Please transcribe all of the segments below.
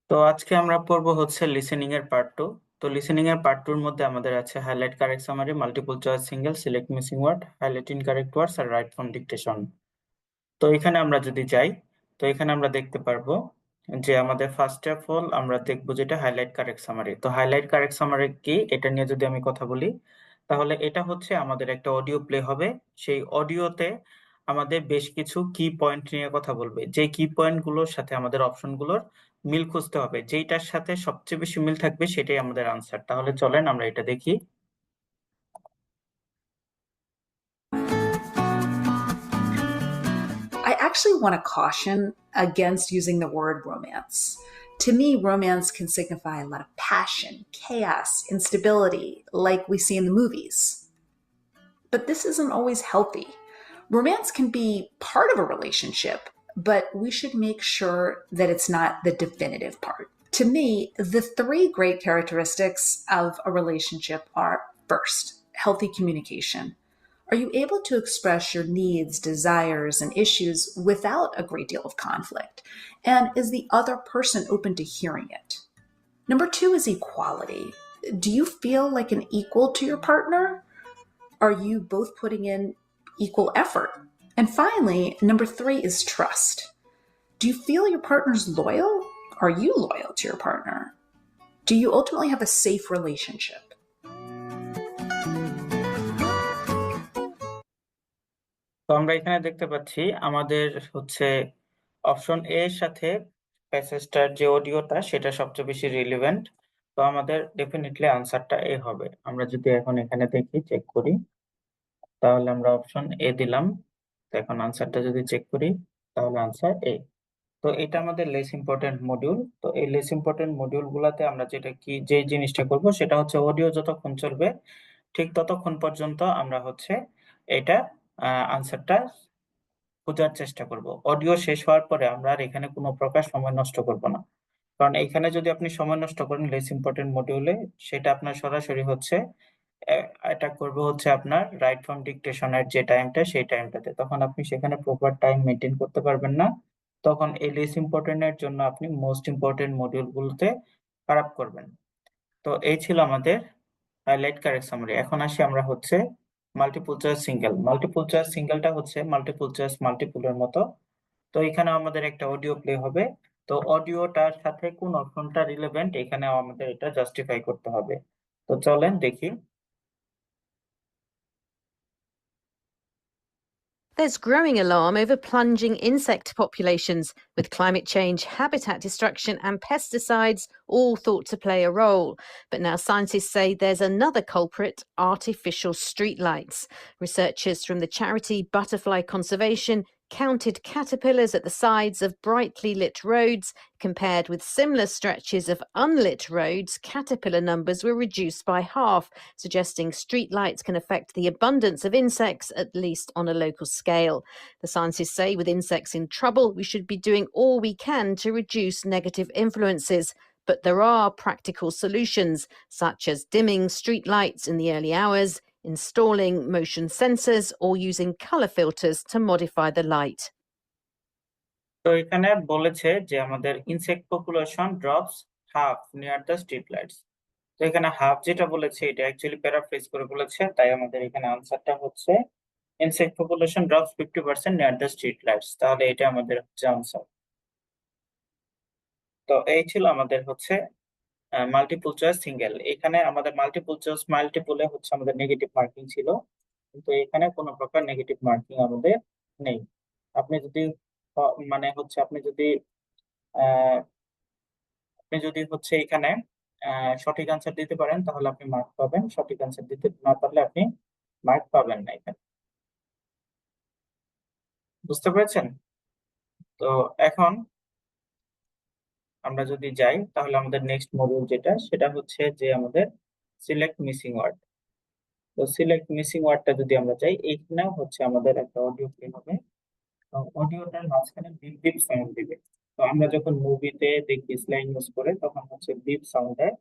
তো আজকে আমরা পড়বো হচ্ছে লিসেনিং এর পার্ট 2। তো লিসেনিং এর পার্ট 2 এর মধ্যে আমাদের আছে highlight, correct summary, multiple choice, single, select missing word, highlight incorrect words আর রাইট ফ্রম ডিকটেশন। তো এখানে আমরা যদি যাই, তো এখানে আমরা দেখতে পারবো যে আমাদের ফার্স্ট অফ অল আমরা দেখবো যেটা হাইলাইট কারেক্ট সামারি। তো হাইলাইট কারেক্ট সামারি কি, এটা নিয়ে যদি আমি কথা বলি, তাহলে এটা হচ্ছে আমাদের একটা অডিও প্লে হবে। সেই অডিওতে আমাদের বেশ কিছু কি পয়েন্ট নিয়ে কথা বলবে, যে কি পয়েন্ট গুলোর সাথে আমাদের অপশন গুলোর মিল খুঁজতে হবে, যেইটার সাথে সবচেয়ে বেশি মিল থাকবে সেটাই আমাদের আনসার। তাহলে চলেন আমরা এটা দেখি। I actually want to caution against using the word romance. To me, romance can signify a lot of passion, chaos, instability, like we see in the movies. But this isn't always healthy. Romance can be part of a relationship, but we should make sure that it's not the definitive part. To me, the three great characteristics of a relationship are: first, healthy communication. Are you able to express your needs, desires, and issues without a great deal of conflict? And is the other person open to hearing it? Number two is equality. Do you feel like an equal to your partner? Are you both putting in equal effort? And finally, number three is trust. Do you feel your partner's loyal? Are you loyal to your partner? Do you ultimately have a safe relationship? তো আমরা এখানে দেখতে পাচ্ছি আমাদের হচ্ছে option A এর সাথে প্যাসেজটার যে অডিওটা সেটা সবচেয়ে বেশি রিলেভেন্ট। তো আমাদের ডেফিনেটলি আনসারটা এ হবে। আমরা যদি এখন এখানে দেখি, চেক করি, তাহলে আমরা অপশন এ দিলাম। তো এখন আনসারটা যদি চেক করি, তাহলে আনসার এ। তো এটা আমাদের লেস ইম্পর্টেন্ট মডিউল। তো এই লেস ইম্পর্টেন্ট মডিউল গুলাতে আমরা যে জিনিসটা করব সেটা হচ্ছে অডিও যতক্ষণ চলবে ঠিক ততক্ষণ পর্যন্ত আমরা হচ্ছে এটা আনসারটা খোঁজার চেষ্টা করব। অডিও শেষ হওয়ার পরে আমরা আর এখানে কোনো প্রকার সময় নষ্ট করব না, কারণ এখানে যদি আপনি সময় নষ্ট করেন লেস ইম্পর্টেন্ট মডিউলে, সেটা আপনার সরাসরি হচ্ছে এটা করবে হচ্ছে আপনার রাইট ফ্রম ডিকটেশনের যে টাইমটা সেই টাইমটাতে, তখন আপনি সেখানে প্রপার টাইম মেনটেন করতে পারবেন না। তখন এই লেস ইম্পর্টেন্ট এর জন্য আপনি মোস্ট ইম্পর্টেন্ট মডিউল গুলোতে খারাপ করবেন। তো এই ছিল আমাদের হাইলাইট কারেক্ট সামারি। এখন আসি আমরা হচ্ছে multiple choice single. Multiple choice সিঙ্গেলটা হচ্ছে মাল্টিপল চয়েস মাল্টিপলের মতো। তো এখানে আমাদের একটা অডিও প্লে হবে। তো অডিওটার সাথে কোন অপশনটা রিলেভেন্ট এখানে আমাদের এটা জাস্টিফাই করতে হবে। তো চলেন দেখি। There's growing alarm over plunging insect populations, with climate change, habitat destruction, and pesticides all thought to play a role. But now scientists say there's another culprit: artificial streetlights. Researchers from the charity Butterfly Conservation counted caterpillars at the sides of brightly lit roads. Compared with similar stretches of unlit roads, caterpillar numbers were reduced by half, suggesting streetlights can affect the abundance of insects, at least on a local scale. The scientists say with insects in trouble, we should be doing all we can to reduce negative influences. But there are practical solutions, such as dimming streetlights in the early hours, installing motion sensors, or using colour filters to modify the light. তো এখানে বলেছে যে আমাদের insect population drops half near the street lights. তো এখানে half যেটা বলেছে এটা অ্যাকচুয়ালি প্যারাফ্রেজ করে বলেছে, তাই আমাদের এখানে আনসারটা হচ্ছে insect population drops 50% near the street lights. তাহলে এটা আমাদের হচ্ছে আনসার। তো এই ছিল আমাদের হচ্ছে মাল্টিপল চয়েস সিঙ্গেল। এখানে আমাদের মাল্টিপল চয়েস মাল্টিপলে হচ্ছে আমাদের নেগেটিভ মার্কিং ছিল, কিন্তু এখানে কোনো প্রকার নেগেটিভ মার্কিং আমাদের নেই। আপনি যদি মানে হচ্ছে আহ, আপনি যদি হচ্ছে এখানে সঠিক আনসার দিতে পারেন তাহলে আপনি মার্ক পাবেন, সঠিক আনসার দিতে না পারলে আপনি মার্ক পাবেন না এখানে। বুঝতে পেরেছেন? তো এখন আমরা যদি যাই তাহলে আমাদের নেক্সট মডিউল যেটা সেটা হচ্ছে যে আমাদের সিলেক্ট মিসিং ওয়ার্ড। তো সিলেক্ট মিসিং ওয়ার্ডটা যদি আমরা যাই, এইখানে হচ্ছে আমাদের একটা অডিও প্লে হবে। তো অডিওটার মাঝখানে বিপ বিপ সাউন্ড দিবে। তো আমরা যখন মুভিতে দেখি স্ল্যাং ইউজ করে তখন হচ্ছে বিপ সাউন্ড দেয়,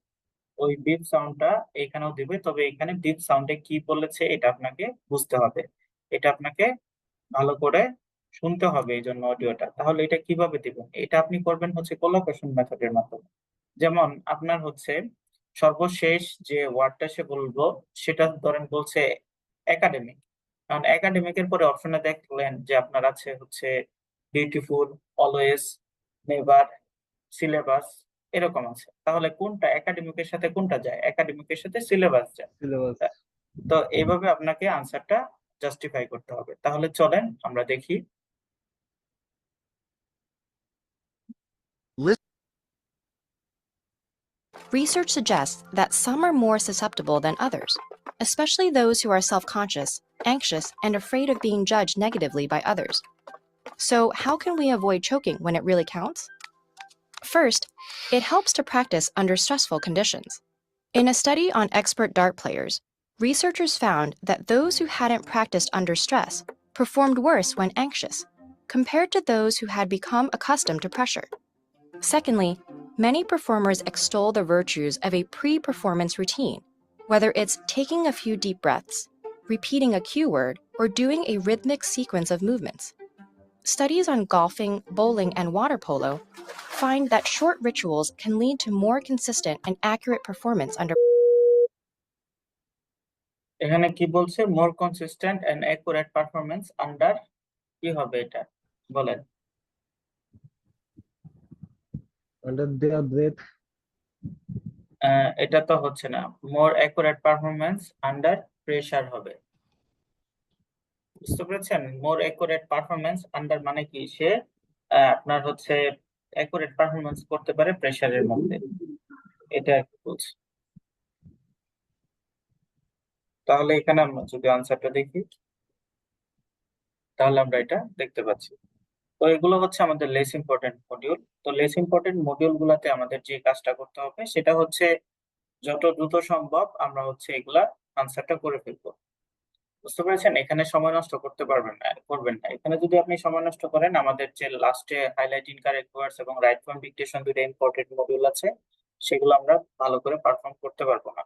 ওই বিপ সাউন্ডটা এখানেও দিবে। তবে এখানে বিপ সাউন্ডে কি বলেছে এটা আপনাকে বুঝতে হবে, এটা আপনাকে ভালো করে শুনতে হবে এই জন্য অডিওটা। তাহলে এটা কিভাবে দিবেন? এটা আপনি করবেন হচ্ছে কোলাবোরেশন মেথডের মাধ্যমে। যেমন আপনার হচ্ছে সর্বশেষ যে ওয়ার্ডটা সে বলবো সেটা ধরেন বলছে একাডেমিক। কারণ একাডেমিকের পরে অপশনে দেখলেন যে আপনার আছে হচ্ছে বিউটিফুল, অলওয়েজ, নেভার, সিলেবাস, এরকম আছে। তাহলে কোনটা একাডেমিকের সাথে কোনটা যায়? একাডেমিকের সাথে সিলেবাস যায়। সিলেবাস। তো এইভাবে আপনাকে আনসারটা জাস্টিফাই করতে হবে। তাহলে চলেন আমরা দেখি। Research suggests that some are more susceptible than others, especially those who are self-conscious, anxious, and afraid of being judged negatively by others. So, how can we avoid choking when it really counts? First, it helps to practice under stressful conditions. In a study on expert dart players, researchers found that those who hadn't practiced under stress performed worse when anxious, compared to those who had become accustomed to pressure. Secondly, many performers extol the virtues of a pre-performance routine, whether it's taking a few deep breaths, repeating a cue word, or doing a rhythmic sequence of movements. Studies on golfing, bowling, and water polo find that short rituals can lead to more consistent and accurate performance under এখানে কি বলছে? More consistent and accurate performance under, কি হবে এটা বলেন? Under there breath. এটা তো হচ্ছে না, more accurate performance under pressure হবে। বুঝতে পেরেছেন? মোর অ্যাকুরেট পারফরম্যান্স আন্ডার মানে কি, সে আপনার হচ্ছে অ্যাকুরেট পারফরম্যান্স করতে পারে প্রেসারের মধ্যে, এটা আর কি বলছে। তাহলে এখানে আমরা যদি আনসারটা দেখি তাহলে আমরা এটা দেখতে পাচ্ছি। তো এগুলো হচ্ছে আমাদের লেস ইম্পর্টেন্ট মডিউল। তো লেস ইম্পর্টেন্ট মডিউল গুলাতে আমাদের যে কাজটা করতে হবে সেটা হচ্ছে যত দ্রুত সম্ভব আমরা হচ্ছে এগুলা আনসারটা করে ফেলবো। বুঝতে পেরেছেন? এখানে সময় নষ্ট করতে করবেন না। এখানে যদি আপনি সময় নষ্ট করেন, আমাদের যে লাস্টে হাইলাইট ইনকারেক্ট ওয়ার্ডস এবং রাইট ফর্ম ডিকটেশন দুটো ইম্পর্টেন্ট মডিউল আছে, সেগুলো আমরা ভালো করে পারফর্ম করতে পারবো না।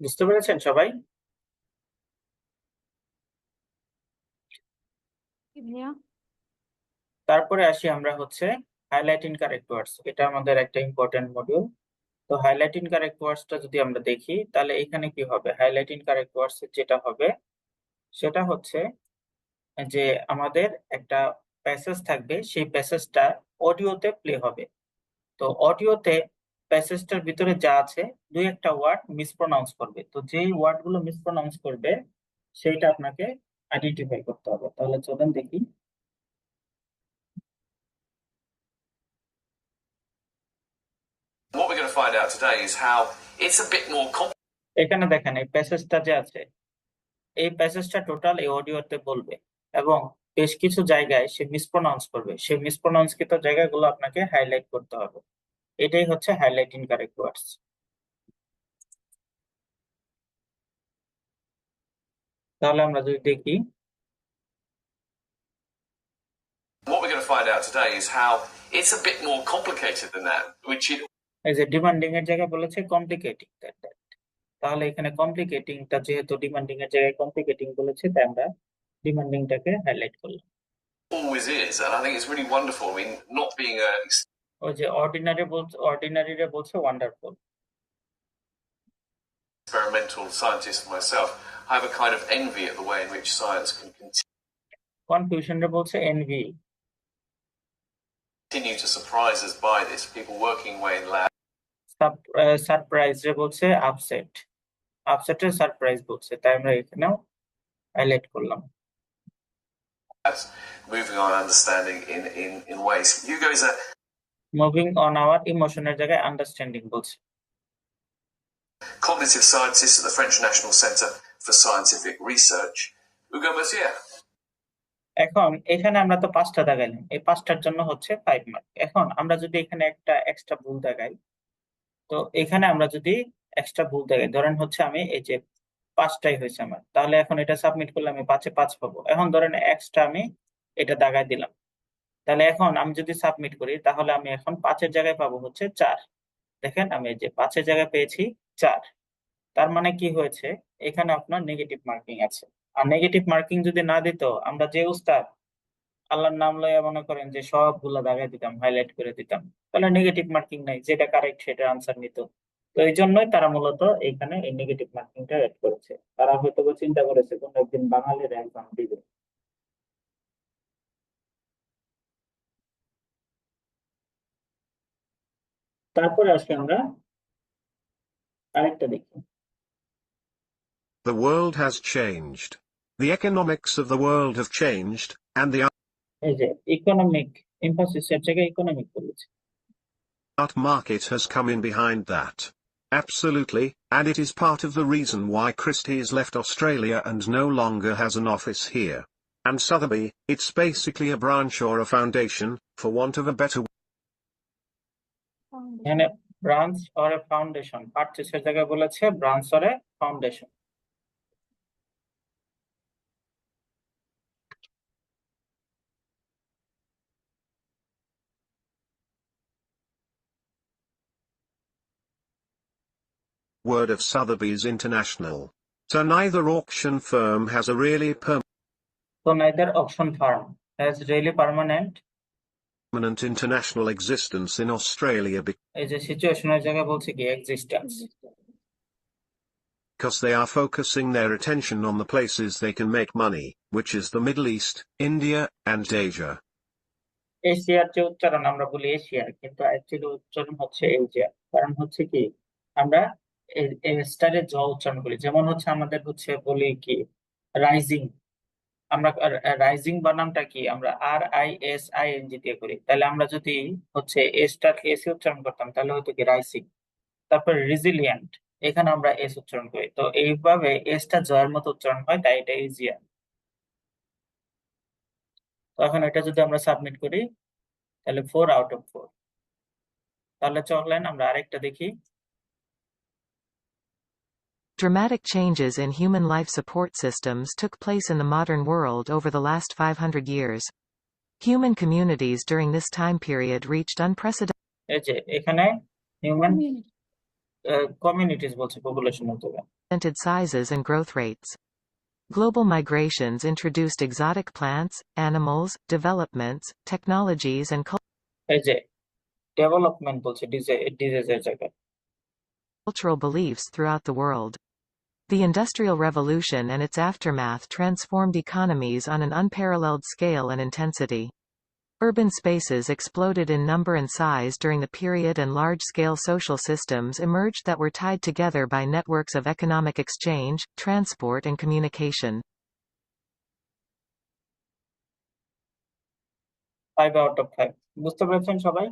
বুঝতে পেরেছেন সবাই? তারপরে আসি আমরা হচ্ছে হাইলাইট ইনকারেক্ট ওয়ার্ডস। এটা আমাদের একটা ইম্পর্টেন্ট মডিউল। তো হাইলাইট ইনকারেক্ট ওয়ার্ডসটা যদি আমরা দেখি তাহলে এখানে কি হবে? হাইলাইট ইনকারেক্ট ওয়ার্ডস যেটা হবে সেটা হচ্ছে যে আমাদের একটা প্যাসেজ থাকবে, সেই প্যাসেজটা অডিওতে প্লে হবে। তো অডিওতে প্যাসেজটার ভিতরে যা আছে দুই একটা ওয়ার্ড মিসপ্রোনাউন্স করবে। তো যেই ওয়ার্ড গুলো মিসপ্রোনাউন্স করবে সেইটা আপনাকে আইডেন্টিফাই করতে হবে। তাহলে চলেন দেখি। What we're going to find out today is how it's a bit more complicated. এখানে দেখেন এই প্যাসেজটা যে আছে, এই প্যাসেজটা টোটাল এই অডিওতে বলবে এবং বেশ কিছু জায়গায় সে মিসপ্রোনাউন্স করবে। সেই মিসপ্রোনাউন্সকৃত জায়গাগুলো আপনাকে হাইলাইট করতে হবে। এটাই হচ্ছে হাইলাইট ইনকারেক্ট ওয়ার্ডস। তাহলে আমরা যদি দেখি, What we're going to find out today is how it's a bit more complicated than that, which it এই যে ডিমান্ডিং এর জায়গায় বলেছে কমপ্লিকেটিং, তাহলে এখানে কমপ্লিকেটিংটা যেহেতু ডিমান্ডিং এর জায়গায় কমপ্লিকেটিং বলেছে, তাই আমরা ডিমান্ডিংটাকে হাইলাইট করলাম। always is, and I think it's really wonderful. I mean, not being a ওই যে অর্ডিনারিরে বলছে wonderful. experimental scientist myself, I have a kind of envy at the way in which science can কনফিউশনরে বলছে NV. continue to surprise us by this. People working away in labs, surprise রে বলছে upset. আপসেটের surprise বলছে, তাই আমরা এখানেও highlight করলাম। moving on, understanding in ways. Hugo is a moving on our ইমোশনের জায়গায় আন্ডারস্ট্যান্ডিং বলছে। cognitive scientist at the French National Centre for Scientific Research. Hugo Mercier. এখন এখানে আমরা তো 5টা দাগাইলাম, এই 5টার জন্য হচ্ছে 5 মার্ক। এখন আমরা যদি এখানে একটা এক্সট্রা ভুল দাগাই, তো এখানে আমরা যদি এক্সট্রা ভুল দাগাই, ধরেন হচ্ছে আমি এই যে 5টাই হয়েছে আমার, তাহলে এখন এটা সাবমিট করলে আমি 5-এ 5 পাবো। এখন ধরেন এক্সট্রা আমি এটা দাগাই দিলাম, তাহলে এখন আমি যদি সাবমিট করি তাহলে আমি এখন 5-এর জায়গায় পাবো হচ্ছে 4। দেখেন আমি এই যে 5-এর জায়গায় পেয়েছি 4, তার মানে কি হয়েছে? এখানে আপনার নেগেটিভ মার্কিং আছে। আর নেগেটিভ মার্কিং যদি না দিত, আমরা যে উস্তাদ আল্লাহর নাম লইয়া মনে করেন যে সবগুলা দাগাই দিতাম, হাইলাইট করে দিতাম, তাহলে নেগেটিভ মার্কিং নাই, যেটা কারেক্ট সেটা আনসার নিত। তো এই জন্যই তারা মূলত এখানে এই নেগেটিভ মার্কিংটা অ্যাড করেছে। তারা হয়তো বা চিন্তা করেছে কোন একদিন বাঙালির এক্সাম দিবে। তারপরে আসি আমরা আরেকটা দেখি। The world has changed. The economics of the world have changed, and the এই যে ইকোনমিক, এমফাসিসের জায়গায় ইকোনমিক বলেছে। art market has come in behind that. Absolutely, and it is part of the reason why Christie's left Australia and no longer has an office here. And Sotheby, it's basically a branch or a foundation, for want of a better এখানে branch or a foundation, পারচেসের জায়গায় বলেছে branch or a foundation. word of Sotheby's International. So neither auction firm has a really So neither auction firm has really permanent, permanent international existence in Australia এই যে সিচুয়েশনের জায়গায় বলছে কি existence. because they are focusing their attention on the places they can make money, which is the Middle East, India, and Asia. এশিয়ার যে উচ্চারণ আমরা বলি এশিয়া, কিন্তু অ্যাকচুয়ালি উচ্চারণ হচ্ছে এশিয়া। কারণ হচ্ছে কি আমরা স্টারে জ উচ্চারণ করি, যেমন হচ্ছে আমাদের হচ্ছে বলি কি রাইজিং, আমরা রাইজিং বানানটা কি আমরা RISING দিয়ে করি, তাহলে আমরা যদি হচ্ছে এসটাকে এসি উচ্চারণ করতাম তাহলে হয়তো কি রাইসিং। তারপর রিজিলিয়েন্ট, এখানে আমরা এস উচ্চারণ করি, তো এইভাবে এসটা জয়ের মতো উচ্চারণ হয়, তাই এটা ইজিয়ার। তো এখন এটা যদি আমরা সাবমিট করি তাহলে 4 আউট অফ 4। তাহলে চলেন আমরা আরেকটা দেখি। Dramatic changes in human life support systems took place in the modern world over the last 500 years. Human communities during this time period reached unprecedented এই যে এখানে হিউম্যান কমিউনিটিস বলছে, পপুলেশন হতে হবে। sizes and growth rates. Global migrations introduced exotic plants, animals, developments, technologies and এই যে development বলছে ডিজিজের জায়গায়। cultural beliefs throughout the world. The Industrial Revolution and its aftermath transformed economies on an unparalleled scale and intensity. Urban spaces exploded in number and size during the period, and large-scale social systems emerged that were tied together by networks of economic exchange, transport and communication. 5 out of 5। বুঝতে পেরেছেন সবাই?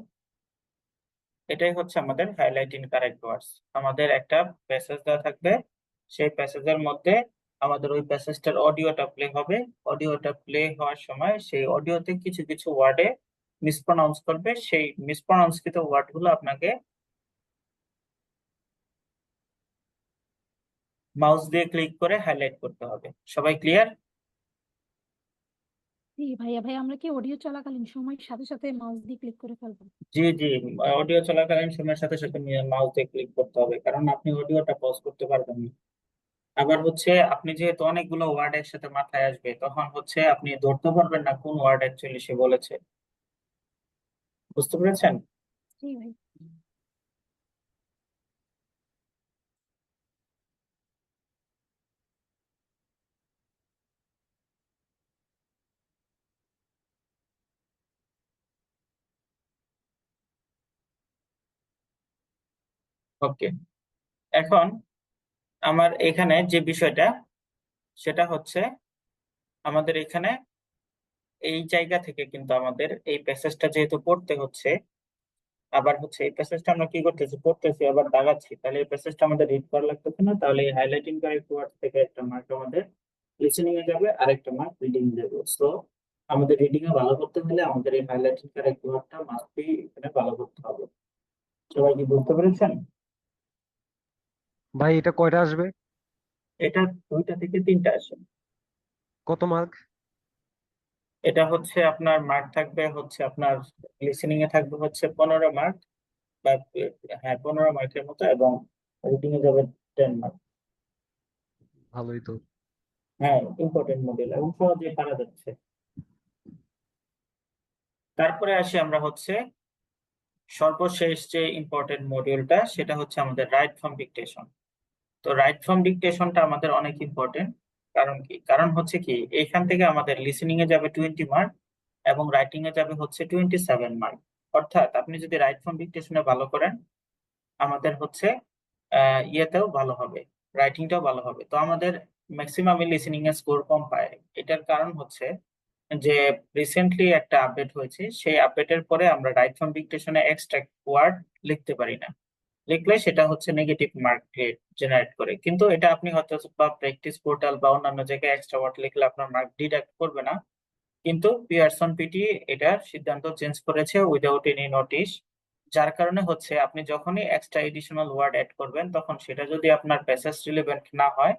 এটাই হচ্ছে আমাদের highlight in correct words. আমাদের একটা passage দেওয়া থাকবে, সেই প্যাসেজের মধ্যে আমাদের ওই প্যাসেজটার অডিওটা প্লে হবে। অডিওটা প্লে হওয়ার সময় সেই অডিওতে কিছু কিছু ওয়ার্ডে মিসপ্রনাউন্স করবে, সেই মিসপ্রনাউন্সকৃত ওয়ার্ডগুলো আপনাকে মাউস দিয়ে ক্লিক করে হাইলাইট করতে হবে। সবাই ক্লিয়ার? জি ভাইয়া, আমরা কি অডিও চলাকালীন সময়ের সাথে সাথে মাউস দিয়ে ক্লিক করে ফেলবো? জি জি, অডিও চলাকালীন সময়ের সাথে সাথে মাউস দিয়ে ক্লিক করতে হবে, কারণ আপনি অডিওটা পজ করতে পারবেন না। আবার হচ্ছে আপনি যেহেতু অনেকগুলো ওয়ার্ড একসাথে মাথায় আসবে, তখন হচ্ছে আপনি ধরতে পারবেন না কোন ওয়ার্ড অ্যাকচুয়ালি সে বলেছে। বুঝতে পেরেছেন? জি ভাই। ওকে, এখন আমার এখানে যে বিষয়টা সেটা হচ্ছে আমাদের এখানে এই জায়গা থেকে কিন্তু আমাদের এই প্যাসেজটা যেহেতু পড়তে হচ্ছে, আবার হচ্ছে এই প্যাসেজটা আমরা কি করতেছি, পড়তেছি আবার দাগাচ্ছি, তাহলে এই প্যাসেজটা আমাদের রিড করা লাগতেছে না। তাহলে এই হাইলাইটিং কারেক্ট ওয়ার্ড থেকে একটা মার্ক আমাদের লিসেনিং এ যাবে, আরেকটা মার্ক রিডিং এ যাবে। সো আমাদের রিডিং এ ভালো করতে হলে আমাদের এই হাইলাইটিং কারেক্ট ওয়ার্ডটা মাস্ট বি এখানে ভালো করতে হবে। সবাই কি বুঝতে পেরেছেন? ভাই এটা কয়টা আসবে? এটা 2টা থেকে 3টা আসে। কত মার্ক? এটা হচ্ছে আপনার মার্ক থাকবে হচ্ছে আপনার লিসেনিং এ থাকবে হচ্ছে 15 মার্ক, বা হ্যাঁ 15 মার্কের মতো, এবং রিডিং এ যাবে 10 মার্ক। ভালোই তো। হ্যাঁ, ইম্পর্টেন্ট মডিউল এবং সহজে পারা যাচ্ছে। তারপরে আসি আমরা হচ্ছে সর্বশেষ যে ইম্পর্টেন্ট মডিউলটা, সেটা হচ্ছে আমাদের রাইট ফ্রম ডিকটেশন। তো রাইট ফ্রম ডিকটেশনটা আমাদের অনেক ইম্পর্টেন্ট। কারণ কি? কারণ হচ্ছে কি, এইখান থেকে আমাদের লিসেনিং এ যাবে 20 মার্ক এবং রাইটিং এ যাবে হচ্ছে 27 মার্ক। অর্থাৎ আপনি যদি রাইট ফ্রম ডিকটেশনে ভালো করেন, আমাদের হচ্ছে ইয়েতেও ভালো হবে, রাইটিংটাও ভালো হবে। তো আমাদের ম্যাক্সিমাম লিসেনিং এ স্কোর কম পায়। এটার কারণ হচ্ছে যে রিসেন্টলি একটা আপডেট হয়েছে, সেই আপডেটের পরে আমরা রাইট ফ্রম ডিকটেশনে এক্সট্রা ওয়ার্ড লিখতে পারি না। লিখলে সেটা হচ্ছে নেগেটিভ মার্ক জেনারেট করে। কিন্তু এটা আপনি হয়তো বা প্র্যাকটিস পোর্টাল বা অন্যান্য জায়গায় এক্সট্রা ওয়ার্ড লিখলে আপনার মার্ক ডিডাক্ট করবে না। কিন্তু পিয়ারসন পিটি এটার সিদ্ধান্ত চেঞ্জ করেছে উইদাউট এনি নোটিশ। যার কারণে হচ্ছে আপনি যখনই এক্সট্রা এডিশনাল ওয়ার্ড অ্যাড করবেন, তখন সেটা যদি আপনার প্যাসেজ রিলেভেন্ট না হয়,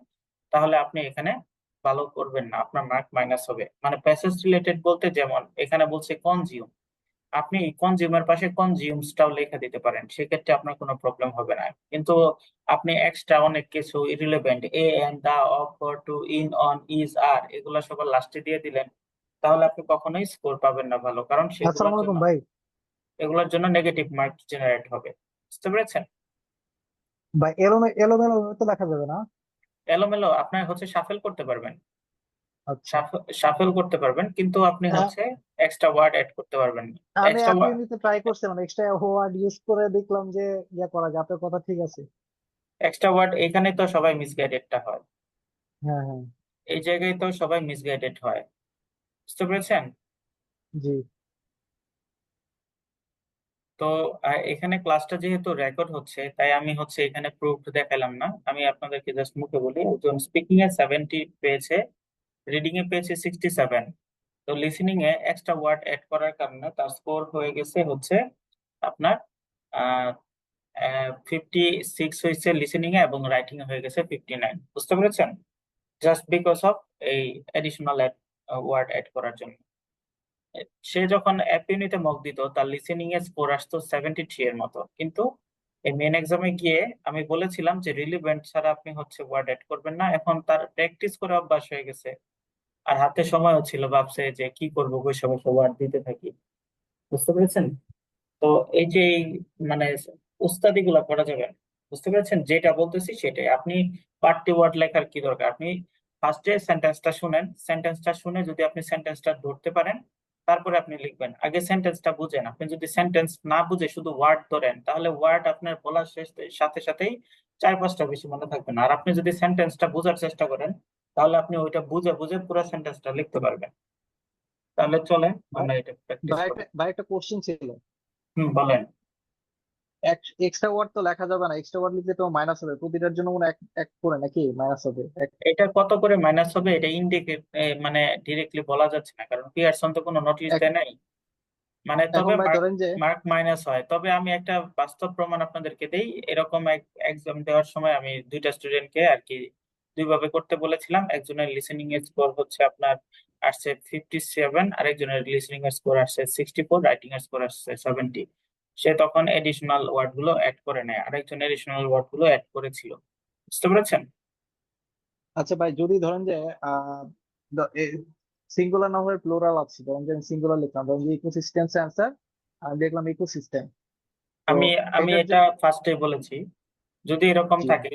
তাহলে আপনি এখানে ভালো করবেন না, আপনার মার্ক মাইনাস হবে। মানে প্যাসেজ রিলেটেড বলতে যেমন এখানে বলছে কনজিউম, আপনি কনজিউমের পাশে কনজিউমসটাও লেখা দিতে পারেন, সেক্ষেত্রে আপনার কোনো প্রবলেম হবে না। কিন্তু আপনি এক্সট্রা অনেক কিছু irrelevant a and the, of, for, to, in, on, is, আর এগুলা সবার লাস্টে দিয়ে দিলেন, তাহলে আপনি কখনোই স্কোর পাবেন না ভালো, কারণ আসসালামু আলাইকুম ভাই। এগুলোর জন্য নেগেটিভ মার্ক জেনারেট হবে। বুঝতে পেরেছেন? ভাই এলোমেলো তো লেখা যাবে না? এলোমেলো আপনার হচ্ছে শাফেল করতে পারবেন, আচ্ছা। শাফেল করতে পারবেন, কিন্তু আপনি হ্যাঁ, হচ্ছে এক্সট্রা ওয়ার্ড অ্যাড করতে পারবেন না। আমি এক্সট্রা অ্যাপ ইউনিতে ট্রাই করছিলাম, এক্সট্রা ওয়ার্ড ইউজ করে দেখলাম যে করা যায়। আপনার কথা ঠিক আছে। ওয়ার্ড এখানে তো সবাই মিসগাইডেডটা হয়, হ্যাঁ হ্যাঁ। এই জায়গায় তো সবাই মিসগাইডেড হয়। বুঝতে পেরেছেন? জি। তো এখানে ক্লাসটা যেহেতু রেকর্ড হচ্ছে, তাই আমি হচ্ছে এখানে প্রুফ দেখালাম না, আমি আপনাদেরকে জাস্ট মুখে বলি। একজন স্পিকিং এ 70 পেয়েছে, রিডিং এ পেয়েছে 67। তো লিসেনিং এ এক্সট্রা ওয়ার্ড অ্যাড করার কারণে তার স্কোর হয়ে গেছে হচ্ছে আপনার 56 হয়েছে লিসেনিং এ, এবং রাইটিং এ হয়ে গেছে 59। বুঝতে পেরেছেন? জাস্ট বিকজ অফ এই এডিশনাল ওয়ার্ড অ্যাড করার জন্য। সে যখন অ্যাপ ইউনিটে মক দিত, তার লিসেনিং এর স্কোর আসতো 73 এর মতো। কিন্তু এই মেন এক্সামে গিয়ে আমি বলেছিলাম যে রিলিভেন্ট ছাড়া আপনি হচ্ছে ওয়ার্ড অ্যাড করবেন না। এখন তার প্র্যাকটিস করে অভ্যাস হয়ে গেছে, আর হাতে সময়ও ছিল, ভাবছে যে কি করবো, বসে বসে ওয়ার্ড দিতে থাকি। বুঝতে পেরেছেন? তো এই যে মানে উস্তাদি গুলা করা যাবে না। বুঝতে পেরেছেন? যেটা বলতেছি সেটাই। আপনি পার্টি ওয়ার্ড লেখার কি দরকার? আপনি ফার্স্টে সেন্টেন্সটা শুনেন, সেন্টেন্সটা শুনে যদি আপনি সেন্টেন্সটা ধরতে পারেন, তারপরে আপনি লিখবেন। আগে সেন্টেন্সটা বুঝেন। আপনি যদি সেন্টেন্স না বুঝে শুধু ওয়ার্ড ধরেন, তাহলে ওয়ার্ড আপনার বলার সাথে সাথেই 4-5টা বেশি মনে থাকবে না। আর আপনি যদি সেন্টেন্সটা বোঝার চেষ্টা করেন, তাহলে আপনি ওইটা বুঝে বুঝে পুরো সেন্টেন্সটা লিখতে পারবেন। তাহলে চলে ভাই আমরা এটা প্র্যাকটিস করি। ভাই একটা কোশ্চেন ছিল। বলেন। এক্সট্রা ওয়ার্ড তো লেখা যাবে না, এক্সট্রা ওয়ার্ড লিখলে তো মাইনাস হবে। প্রতিটার জন্য মনে হয় এক এক করে নাকি মাইনাস হবে এটা কত করে মাইনাস হবে, এটা ইনডিকেট মানে ডিরেক্টলি বলা যাচ্ছে না, কারণ পিয়ারসন তো কোনো নোটিশ এক- দেয় নাই। মানে তবে এখন ভাই মার্ক ধরেন যে মার্ক মাইনাস হয়। তবে আমি একটা বাস্তব প্রমাণ আপনাদেরকে দেই। এরকম এক্সাম দেওয়ার সময় আমি দুইটা স্টুডেন্টকে আর কি দুইভাবে করতে বলেছিলাম। একজনের লিসেনিং এর স্কোর হচ্ছে আপনার আসছে 57, আর একজনের লিসেনিং এর স্কোর আসছে 64, রাইটিং এর স্কোর আসছে 70। সে তখন এডিশনাল ওয়ার্ড গুলো অ্যাড করে নেয়, আরেকজন এডিশনাল ওয়ার্ড গুলো অ্যাড করেছিল। বুঝতে পেরেছেন? আচ্ছা ভাই, যদি ধরেন যে আহ সিঙ্গুলার না হয়ে প্লুরাল আছে, ধরেন যে সিঙ্গুলার লিখলাম, ধরেন যে ইকোসিস্টেম অ্যান্সার, আমি দেখলাম ইকোসিস্টেম। তো আমি আমি এটার যে এটা ফার্স্টে বলেছি, যদি এরকম জি, থাকে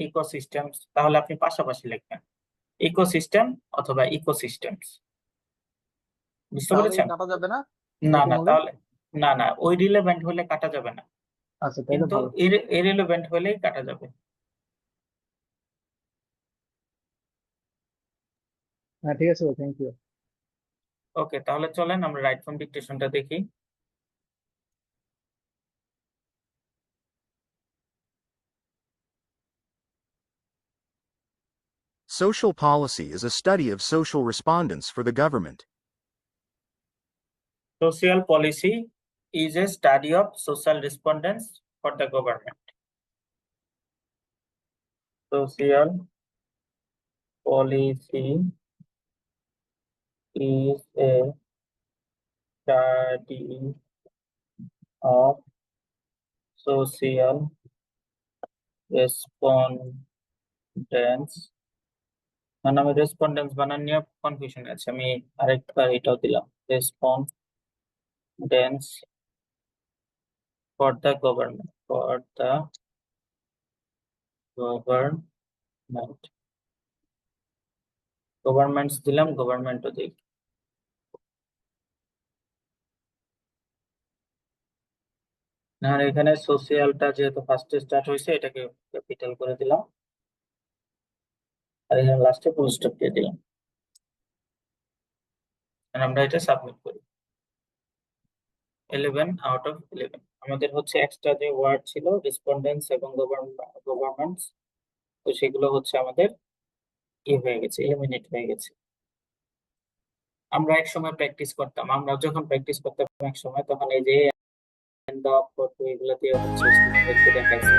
ইকোসিস্টেমস, তাহলে আপনি পাশাপাশি লিখবেন ইকোসিস্টেম অথবা ইকোসিস্টেমস। বুঝতে তাহলে কি পেরেছেন? কাটা যাবে না না এরকম না, হলে? তাহলে না, ওই রিলেভেন্ট হলে কাটা যাবে না, আচ্ছা, তাহলে কিন্তু ভালো। ইররিলেভেন্ট হলেই কাটা যাবে। হ্যাঁ, ঠিক আছে ভাই, থ্যাংক ইউ। ওকে, তাহলে চলেন আমরা রাইট ফ্রম ডিকটেশনটা দেখি। Social policy is a study of social respondents for the government. Social policy is a study of social respondents for the government. Social policy is a study of social respondents মানে আমি রেসপন্ডেন্স বানান নিয়ে confusion আছে, আমি আরেকবার এটাও দিলাম, respondents for the government, governments দিলাম, গভর্নমেন্টও দিই। আর এখানে সোশিয়ালটা যেহেতু ফার্স্টে স্টার্ট হয়েছে এটাকে ক্যাপিটাল করে দিলাম, আর এখানে লাস্টে ফুল স্টপ দিয়ে দিলাম। আর আমরা এটা সাবমিট করি। 11 আউট অফ 11 আমাদের হচ্ছে এক্সট্রা যে ওয়ার্ড ছিল রেসপন্ডেন্স এবং গভর্নমেন্টস, তো সেগুলো হচ্ছে আমাদের হয়ে গেছে, এলিমিনেট হয়ে গেছে। আমরা এক সময় প্র্যাকটিস করতাম, আমরা যখন প্র্যাকটিস করতাম এক সময়, তখন এই যে এগুলো দিয়ে হচ্ছে স্টুডেন্টদেরকে দেখাইছি,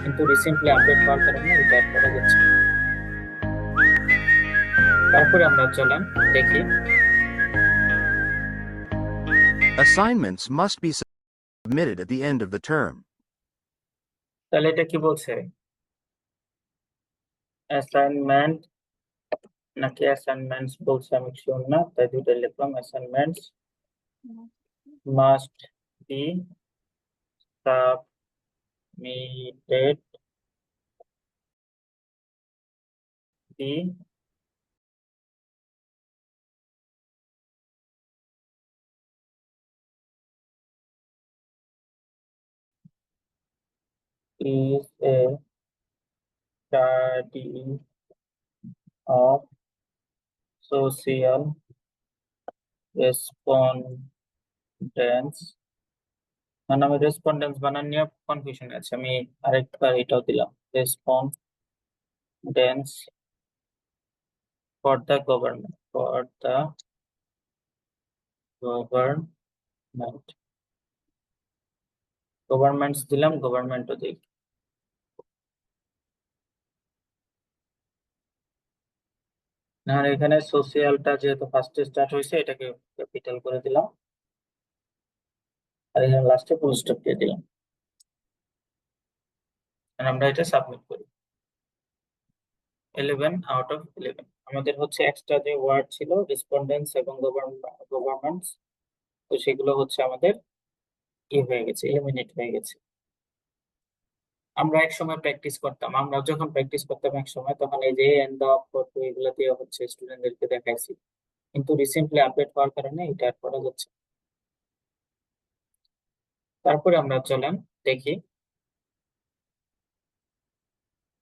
কিন্তু রিসেন্টলি আপডেট হওয়ার কারণে এটা আর করা যাচ্ছে না। তারপরে আমরা চলেন দেখি, Assignments must be submitted at the end of the term. তাহলে এটা কি বলছে, অ্যাসাইনমেন্ট নাকি অ্যাসাইনমেন্টস বলছে আমি শিওর না, তাই দুটো লিখলাম, assignments must be submitted the is a study of social respondents, মানে আমি রেসপন্ডেন্স বানান নিয়ে কনফিউশন আছে, আমি আরেকবার এটাও দিলাম, respondents for the government, governments দিলাম, গভর্নমেন্টও দিই। আর এখানে সোশিয়ালটা যেহেতু ফার্স্টে স্টার্ট হয়েছে এটাকে ক্যাপিটাল করে দিলাম, আর এখানে লাস্টে ফুল স্টপ দিয়ে দিলাম। আর আমরা এটা সাবমিট করি। 11 আউট অফ 11 আমাদের হচ্ছে এক্সট্রা যে ওয়ার্ড ছিল রেসপন্ডেন্স এবং গভর্নমেন্টস, তো সেগুলো হচ্ছে আমাদের হয়ে গেছে, এলিমিনেট হয়ে গেছে। আমরা এক সময় প্র্যাকটিস করতাম, আমরা যখন প্র্যাকটিস করতাম এক সময়, তখন এই যে এন্ড অফ এগুলো দিয়ে হচ্ছে স্টুডেন্টদেরকে দেখাইছি, কিন্তু রিসেন্টলি আপডেট হওয়ার কারণে এটা আর করা যাচ্ছে না। তারপরে আমরা চলেন দেখি,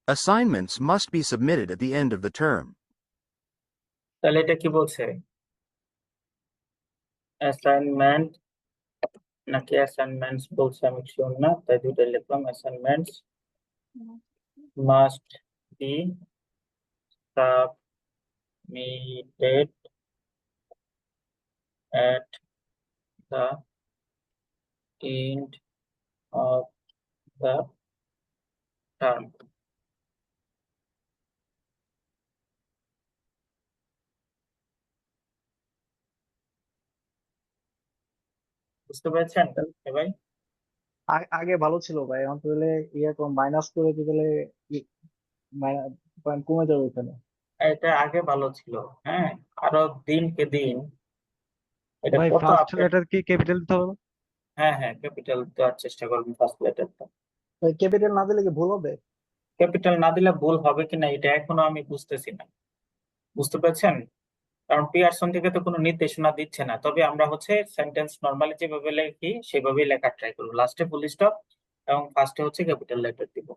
Assignments must be submitted at the end of the term. তাহলে এটা কি বলছে, অ্যাসাইনমেন্ট নাকি অ্যাসাইনমেন্টস বলছে আমি শিওর না, তাই দুটো লিখলাম, assignments must be submitted at the end of the term. বুঝতে পেরেছেন ভাই? আগে ভালো ছিল ভাই, এখন তাহলে ইয়ে মাইনাস করে দিলে পয়েন্ট কমে যাবে এখানে। এটা আগে ভালো ছিল, হ্যাঁ, আরো দিনকে দিন এটা ভাই কত ফার্স্ট আপডেট। লেটার কি ক্যাপিটাল দিতে হবে না? হ্যাঁ হ্যাঁ, ক্যাপিটাল দেওয়ার চেষ্টা করবেন ফার্স্ট লেটারটা। ক্যাপিটাল না দিলে কি ভুল হবে? ক্যাপিটাল না দিলে ভুল হবে কিনা এটা এখনো আমি বুঝতেছি না, বুঝতে পেরেছেন? কারণ পিয়ারসন থেকে তো কোনো নির্দেশনা দিচ্ছে না, তবে আমরা হচ্ছে সেন্টেন্স নরমালি যেভাবে লিখি সেভাবেই লেখার ট্রাই করবো, লাস্টে ফুল স্টপ এবং ফার্স্টে হচ্ছে ক্যাপিটাল লেটার দিব।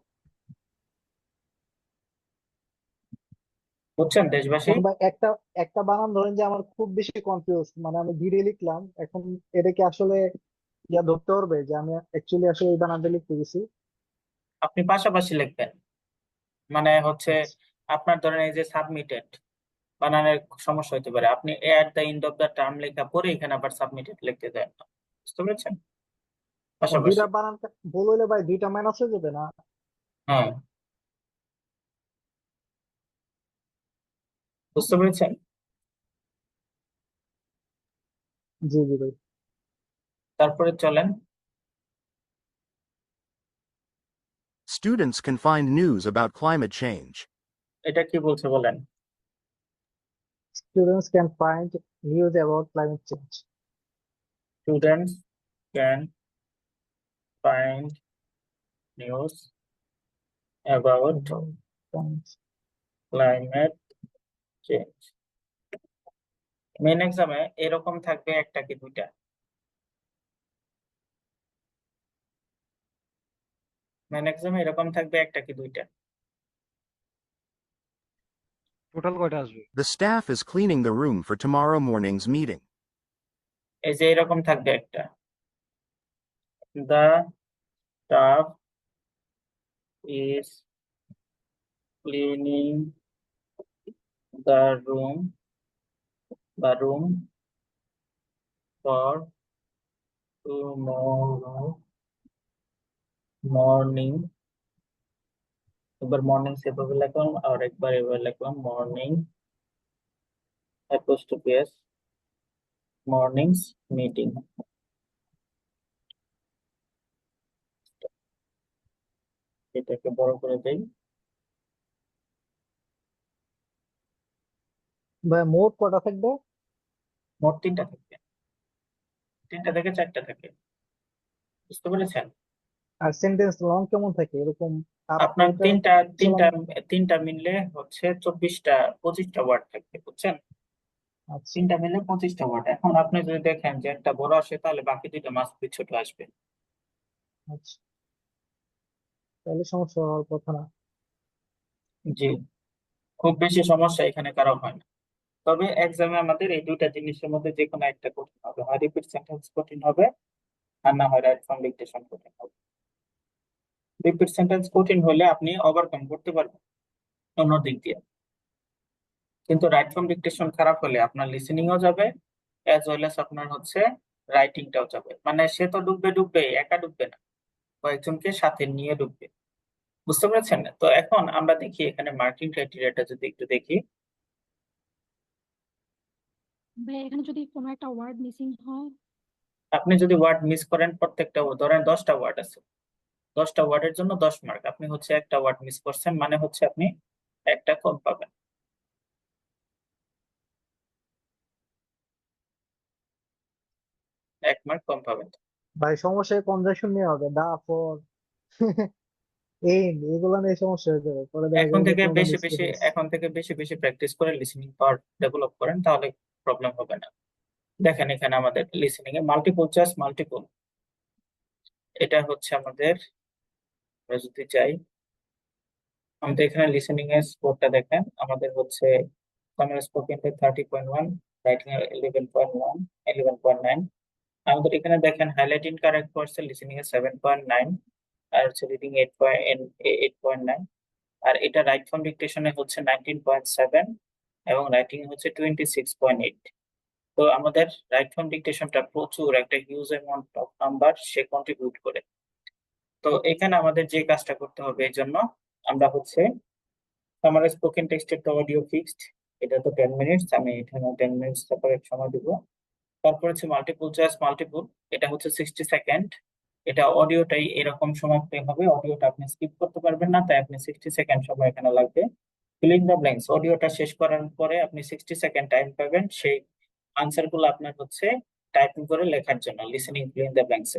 বুঝছেন দেশবাসী? এখন ভাই একটা একটা বানান ধরেন যে আমার খুব বেশি কনফিউজ, মানে আমি ধীরে লিখলাম, এখন এটা কি আসলে ইয়া ধরতে পারবে যে আমি অ্যাকচুয়ালি আসলে এই বানানটা লিখতে গেছি? আপনি পাশাপাশি লিখবেন, মানে হচ্ছে আপনার ধরেন এই যে সাবমিটেড বানানের সমস্যা হতে পারে, আপনি at the end of the term লেখা পরে এখানে আবার সাবমিটেড লিখতে দেন না, বুঝতে পেরেছেন? পাশাপাশি, দুইটা বানান ভুল হইলে ভাই দুইটা মাইনাস হয়ে যাবে না? হ্যাঁ, বুঝতে পেরেছেন? জি জি ভাই। তারপরে চলেন, Students can find news about climate change. এটা কি বলছে বলেন, Students can find news about climate change. Students can find news about climate change. Main এক্সামে এরকম থাকবে একটা কি দুইটা? মেন এক্সামে এরকম থাকবে একটা কি দুইটা? টোটাল কয়টা আসবে? The staff is cleaning the room for tomorrow morning's meeting. এই যে এরকম থাকবে একটা, the staff is cleaning the room for tomorrow morning. একবার মর্নিং সেভাবে লিখলাম আর একবার এভাবে লিখলাম morning apostrophe s morning's meeting. এটাকে বড় করে দেই। ভাই মোট কটা থাকবে? মোট 3টা থাকবে, 3টা থেকে 4টা থাকে, বুঝতে পেরেছেন? আর সেন্টেন্স লং কেমন থাকে এরকম? আপনার তিনটা মিললে হচ্ছে 25টা ওয়ার্ড থাকবে, বুঝছেন? আচ্ছা 3টা মিলে 25টা ওয়ার্ড। এখন আপনি যদি দেখেন যে একটা বড় আসে তাহলে বাকি 2টা মাস্ট বি ছোট আসবে। আচ্ছা, তাহলে সমস্যা হওয়ার কথা না। জি, খুব বেশি সমস্যা এখানে কারো হয় না। তবে এক্সামে আমাদের এই 2টা জিনিসের মধ্যে যে কোনো একটা কঠিন হবে, হয় রিপিট সেন্টেন্স কঠিন হবে আর না হয় রাইট ফর্ম ডিকটেশন কঠিন হবে। রিপিট সেন্টেন্স কঠিন হলে আপনি ওভারকাম করতে পারবেন অন্য দিক দিয়ে, কিন্তু রাইট ফর্ম ডিকটেশন খারাপ হলে আপনার লিসেনিংও যাবে অ্যাজ ওয়েল এস আপনার হচ্ছে রাইটিংটাও যাবে। মানে সে তো ডুববে, একা ডুববে না, কয়েকজনকে সাথে নিয়ে ডুববে, বুঝতে পেরেছেন? তো এখন আমরা দেখি এখানে মার্কিং ক্রাইটেরিয়াটা যদি একটু দেখি। ভাই এখানে যদি কোনো একটা ওয়ার্ড মিসিং হয়, আপনি যদি ওয়ার্ড মিস করেন, প্রত্যেকটা ধরেন 10টা ওয়ার্ড আছে, 10টা ওয়ার্ডের জন্য 10 মার্ক। আপনি হচ্ছে একটা ওয়ার্ড মিস করছেন মানে হচ্ছে আপনি একটা কম পাবেন। 1 মার্ক কম পাবেন। ভাই সমস্যায় কনজাকশন নিয়ে হবে, দা ফর এই এগুলো নিয়ে সমস্যা হয়ে যাবে পরে, দেখা এখন যাবে থেকে কোনো বেশি মিসপ্লেস। বেশি প্র্যাকটিস করে লিসেনিং পাওয়ার ডেভেলপ করেন, তাহলে প্রবলেম হবে না। দেখেন এখানে আমাদের লিসেনিং এ মাল্টিপল চয়েস, মাল্টিপল, এটা হচ্ছে আমাদের, আমরা যদি চাই আমাদের এখানে লিসেনিং এর স্কোরটা দেখেন, আমাদের হচ্ছে সামার স্পোকেন 30.1, রাইটিং এর 11.9। আমাদের এখানে দেখেন হাইলাইটিং কারেক্ট ওয়ার্ডস এর লিসেনিং এর 7.9, আর হচ্ছে রিডিং 8.9, আর এটা রাইট ফর্ম ডিকটেশনে হচ্ছে 19.7 এবং রাইটিং হচ্ছে 26.8। তো আমাদের রাইট ফর্ম ডিকটেশনটা প্রচুর একটা huge amount of number say contribute করে। তো এখানে আমাদের যে কাজটা করতে হবে এই জন্য আমরা হচ্ছে আমার স্পোকেন টেক্সটের তো অডিও ফিক্সড, এটা তো 10 মিনিটস, আমি এখানে 10 মিনিটস সেপারেট সময় দিব। তারপর হচ্ছে মাল্টিপল চয়েস মাল্টিপল, এটা হচ্ছে 60 সেকেন্ড, এটা অডিওটাই এরকম সময় প্লে হবে, অডিওটা আপনি স্কিপ করতে পারবেন না, তাই আপনি 60 সেকেন্ড সময় এখানে লাগবে। ফিলিং দ্য ব্ল্যাঙ্কস, অডিওটা শেষ করার পরে আপনি 60 সেকেন্ড টাইম পাবেন সেই আনসার গুলো আপনার হচ্ছে টাইপিং করে লেখার জন্য, লিসেনিং ফিলিং দ্য ব্ল্যাঙ্কস।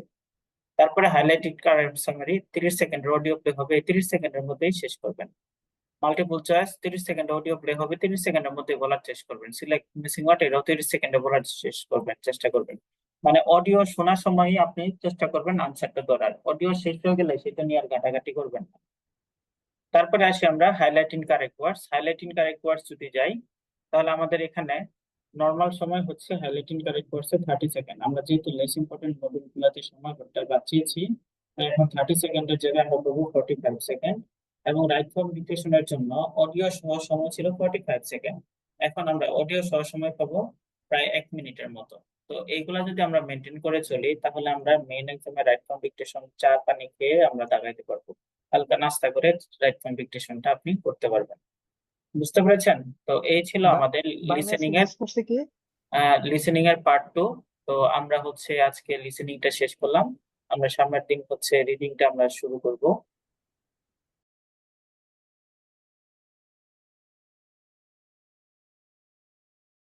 তারপরে highlighted current summary 30 second audio play হবে, 30 সেকেন্ডের মধ্যেই শেষ করবেন। Multiple choice 30 second audio play হবে, 30 সেকেন্ডের মধ্যে বলার চেষ্টা করবেন। সিলেক্ট মিসিং ওয়ার্ড, এটাও 30 সেকেন্ডে বলার চেষ্টা করবেন। মানে অডিও শোনার সময়ই আপনি চেষ্টা করবেন আনসারটা ধরার, অডিও শেষ হয়ে গেলে সেটা নিয়ে আর ঘাটাঘাটি করবেন না। তারপরে আসি আমরা highlighting correct words. Highlighting correct words যদি যাই, তাহলে আমাদের এখানে নর্মাল সময় হচ্ছে হাইলাইটিং কারেক্ট ওয়ার্ডস 30 সেকেন্ড। আমরা যেহেতু লেস ইম্পর্টেন্ট মডিউলগুলোতে সময় বাঁচিয়েছি, তাই এখন 30 সেকেন্ডের জায়গায় আমরা দেবো 45 সেকেন্ড। এবং রাইট ফর্ম ডিকটেশনের জন্য অডিও সহ সময় ছিল 45 সেকেন্ড, এখন আমরা অডিও সহ সময় পাবো প্রায় 1 মিনিটের মতো। তো এইগুলা যদি আমরা মেনটেন করে চলি তাহলে আমরা মেইন এক্সামে রাইট ফর্ম ডিকটেশন চা পানি খেয়ে আমরা দাগাইতে পারবো, হালকা নাস্তা করে রাইট ফর্ম ডিকটেশনটা আপনি করতে পারবেন, বুঝতে পেরেছেন? তো এই ছিল আমাদের লিসেনিং এর পার্ট 2। তো আমরা হচ্ছে আজকে লিসেনিংটা শেষ করলাম, আমরা সামনের দিন হচ্ছে রিডিংটা আমরা শুরু করব।